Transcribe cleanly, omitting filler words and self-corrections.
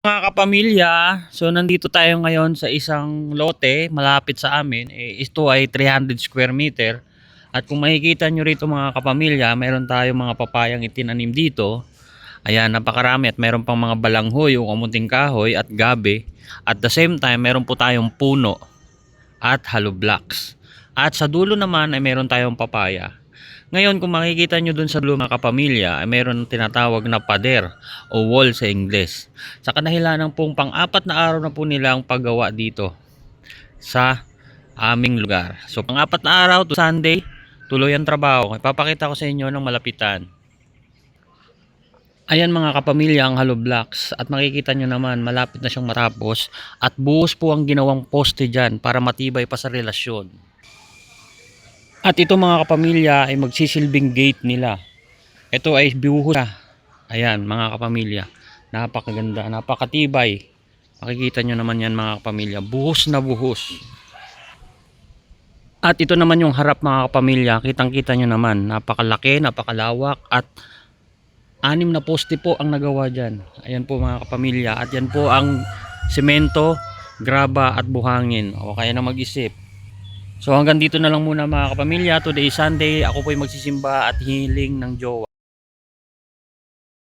Mga kapamilya, so nandito tayo ngayon sa isang lote malapit sa amin. Ito ay 300 square meter. At kung makikita nyo rito mga kapamilya, meron tayong mga papayang itinanim dito. Ayan, napakarami at meron pang mga balanghoy, yung kamunting kahoy at gabi. At the same time, meron po tayong puno at hollow blocks. At sa dulo naman ay meron tayong papaya. Ngayon kung makikita nyo dun sa dulo mga kapamilya ay meron tinatawag na pader o wall sa Ingles. Sa kadahilanan pong pang-apat na araw na po nilang paggawa dito sa aming lugar. So pang-apat na araw to Sunday, tuloy ang trabaho. Ipapakita ko sa inyo ng malapitan. Ayan mga kapamilya ang hollow blocks at makikita nyo naman malapit na siyang matapos at buhos po ang ginawang poste dyan para matibay pa sa relasyon. At ito mga kapamilya ay magsisilbing gate nila. Ito ay buhos na. Ayan mga kapamilya. Napakaganda, napakatibay. Makikita nyo naman yan mga kapamilya. Buhos na buhos. At ito naman yung harap mga kapamilya. Kitang kita nyo naman. Napakalaki, napakalawak. At 6 na poste po ang nagawa dyan. Ayan po mga kapamilya. At yan po ang semento, graba at buhangin. O kaya na mag-isip. So hanggang dito na lang muna mga kapamilya. Today is Sunday. Ako po'y magsisimba at hiling ng jowa.